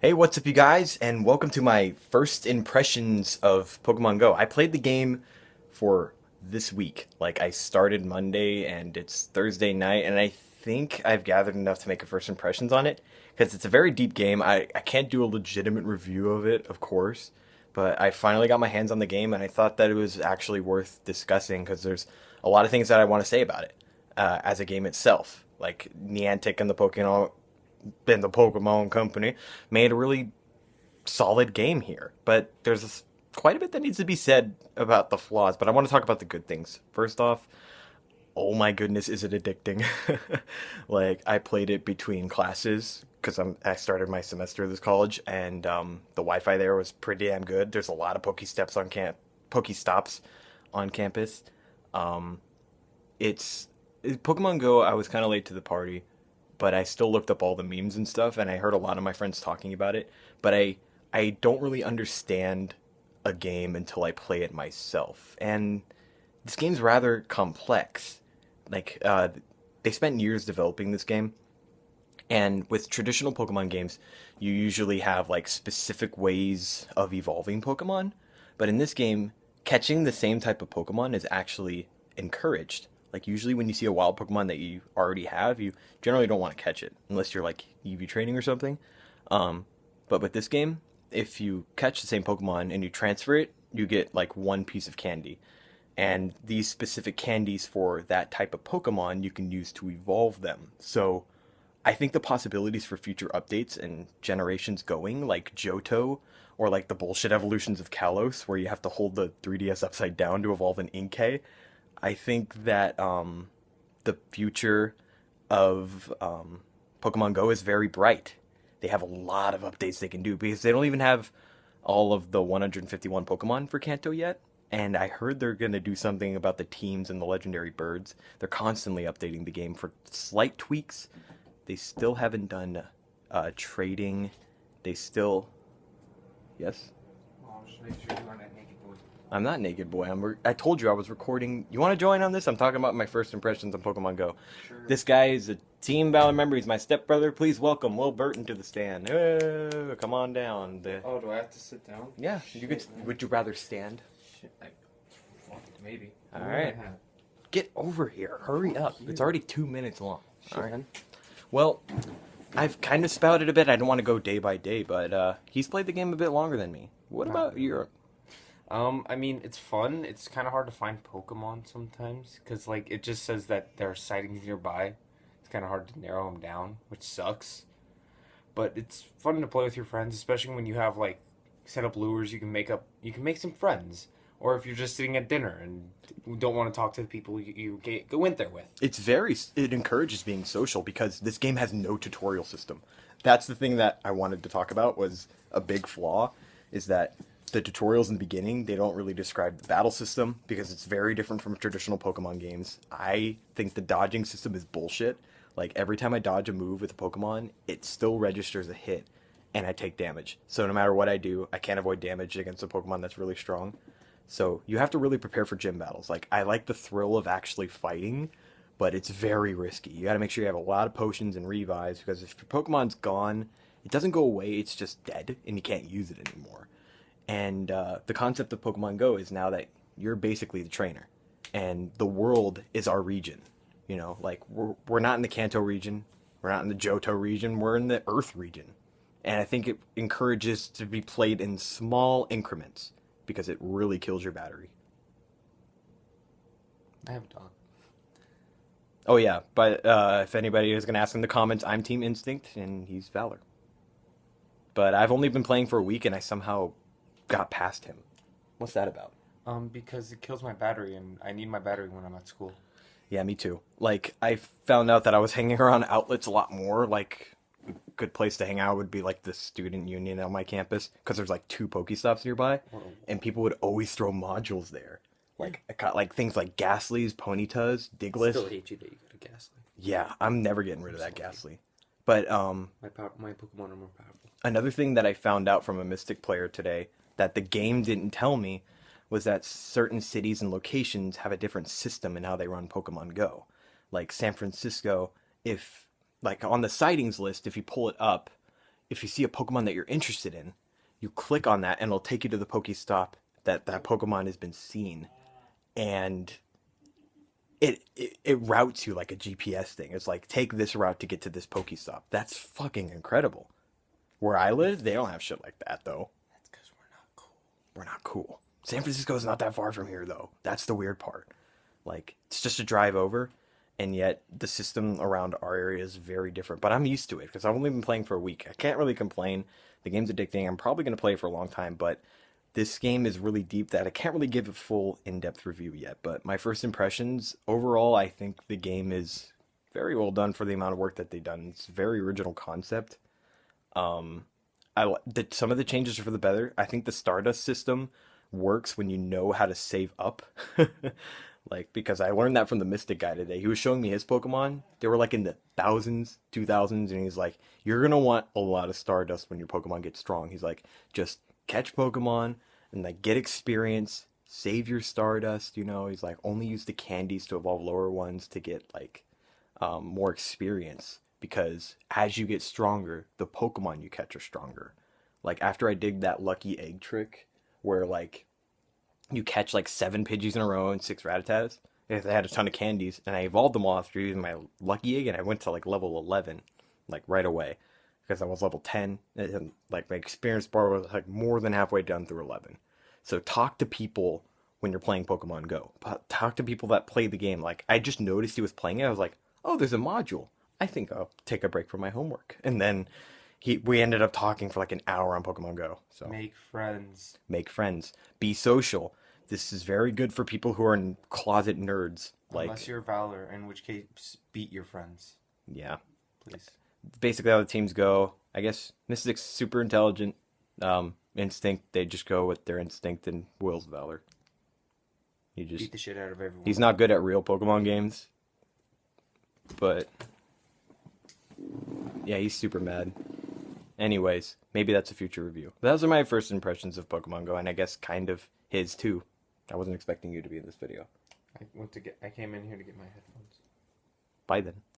Hey, what's up, you guys, and welcome to my first impressions of Pokemon Go. I played the game for this week. Like, I started Monday, and it's Thursday night, and I think I've gathered enough to make a first impressions on it, because it's a very deep game. I can't do a legitimate review of it, of course, but I finally got my hands on the game, and I thought that it was actually worth discussing, because there's a lot of things that I want to say about it, as a game itself. Like, Niantic and the Pokemon Company made a really solid game here. But there's quite a bit that needs to be said about the flaws. But I want to talk about the good things. First off, oh my goodness, is it addicting? Like, I played it between classes because I started my semester of this college, and the Wi-Fi there was pretty damn good. There's a lot of Pokestops on campus. Um, it's Pokemon Go. I was kind of late to the party, but I still looked up all the memes and stuff, and I heard a lot of my friends talking about it. But I don't really understand a game until I play it myself, and this game's rather complex. Like they spent years developing this game, and with traditional Pokemon games, you usually have like specific ways of evolving Pokemon. But in this game, catching the same type of Pokemon is actually encouraged. Like usually when you see a wild Pokemon that you already have, you generally don't want to catch it unless you're like EV training or something. Um, but with this game, if you catch the same Pokemon and you transfer it, you get like one piece of candy. And these specific candies for that type of Pokemon you can use to evolve them. So I think the possibilities for future updates and generations going, like Johto, or like the bullshit evolutions of Kalos, where you have to hold the 3DS upside down to evolve an Inkay. I think that the future of Pokemon Go is very bright. They have a lot of updates they can do because they don't even have all of the 151 Pokemon for Kanto yet. And I heard they're going to do something about the teams and the legendary birds. They're constantly updating the game for slight tweaks. They still haven't done trading. They still. Yes? Oh, just make sure you aren't that naked boy. I'm not naked, boy. I told you I was recording. You want to join on this? I'm talking about my first impressions on Pokemon Go. Sure. This guy is a Team Valor member. He's my stepbrother. Please welcome Will Burton to the stand. Come on down. Oh, do I have to sit down? Yeah, you could. Shit, man. Would you rather stand? Shit, fuck, maybe. All What do right. I have? Get over here. Hurry Fuck up. you. It's already 2 minutes long. Shit, All right. man. Well, I've kind of spouted a bit. I don't want to go day by day, but he's played the game a bit longer than me. What Not about really. your? I mean, it's fun. It's kind of hard to find Pokemon sometimes because, like, it just says that there are sightings nearby. It's kind of hard to narrow them down, which sucks. But it's fun to play with your friends, especially when you have like set up lures. You can make some friends, or if you're just sitting at dinner and don't want to talk to the people you went there with. It encourages being social because this game has no tutorial system. That's the thing that I wanted to talk about was a big flaw is that the tutorials in the beginning, they don't really describe the battle system because it's very different from traditional Pokemon games. I think the dodging system is bullshit. Like every time I dodge a move with a Pokemon, it still registers a hit and I take damage. So no matter what I do, I can't avoid damage against a Pokemon that's really strong. So you have to really prepare for gym battles. Like I like the thrill of actually fighting, but it's very risky. You got to make sure you have a lot of potions and revives because if your Pokemon's gone, it doesn't go away. It's just dead, and you can't use it anymore. And the concept of Pokemon Go is now that you're basically the trainer, and the world is our region. You know, like we're not in the Kanto region, we're not in the Johto region, we're in the Earth region, and I think it encourages to be played in small increments because it really kills your battery. I have a dog. Oh yeah, but if anybody is gonna ask in the comments, I'm Team Instinct and he's Valor. But I've only been playing for a week and I somehow got past him. What's that about? Because it kills my battery, and I need my battery when I'm at school. Yeah, me too. Like I found out that I was hanging around outlets a lot more. Like a good place to hang out would be like the student union on my campus because there's like two Pokestops nearby, What and people would always throw modules there. Like I got like things like Ghastly's, Ponytas, Diglett. Still hate you that you go to Ghastly. Yeah, I'm never getting rid of that Ghastly. But My Pokemon are more powerful. another thing that I found out from a Mystic player today that the game didn't tell me was that certain cities and locations have a different system in how they run Pokemon Go. Like San Francisco, if like on the sightings list, if you pull it up, if you see a Pokemon that you're interested in, you click on that and it'll take you to the Pokestop that Pokemon has been seen, and it routes you like a GPS thing. It's like, take this route to get to this Pokestop. That's fucking incredible. Where I live, they don't have shit like that though. That's because we're not cool. We're not cool. San Francisco's not that far from here though. That's the weird part. Like, it's just a drive over, and yet the system around our area is very different. But I'm used to it because I've only been playing for a week. I can't really complain. The game's addicting. I'm probably going to play it for a long time, but this game is really deep that I can't really give a full in-depth review yet. But my first impressions, overall, I think the game is very well done for the amount of work that they've done. It's a very original concept. Um, some of the changes are for the better. I think the Stardust system works when you know how to save up. Like, because I learned that from the Mystic guy today. He was showing me his Pokemon. They were like in the thousands, 2000s, and he's like, you're gonna want a lot of Stardust when your Pokemon gets strong. He's like, just catch Pokemon and like get experience, save your Stardust, you know. He's like, only use the candies to evolve lower ones to get like more experience, because as you get stronger, the Pokemon you catch are stronger. Like, after I did that lucky egg trick where like you catch like 7 Pidgeys in a row and 6 Rattatas. If they had a ton of candies, and I evolved them all after using my lucky egg, and I went to like level 11, like right away, because I was level 10, and like my experience bar was like more than halfway done through 11. So talk to people when you're playing Pokemon Go. Talk to people that play the game. Like, I just noticed he was playing it. I was like, oh, there's a module. I think I'll take a break from my homework. And then we ended up talking for like an hour on Pokemon Go. So Make friends. make friends, be social. This is very good for people who are closet nerds. Like, Unless you're Valor, in which case, beat your friends, yeah, please. basically how the teams go. I guess Mystic's super intelligent. Instinct, they just go with their instinct, and Will's Valor. Beat the shit out of everyone. He's not good at real Pokemon games, but yeah, he's super mad. Anyways, maybe that's a future review. But those are my first impressions of Pokemon Go, and I guess kind of his too. I wasn't expecting you to be in this video. I came in here to get my headphones. Bye then.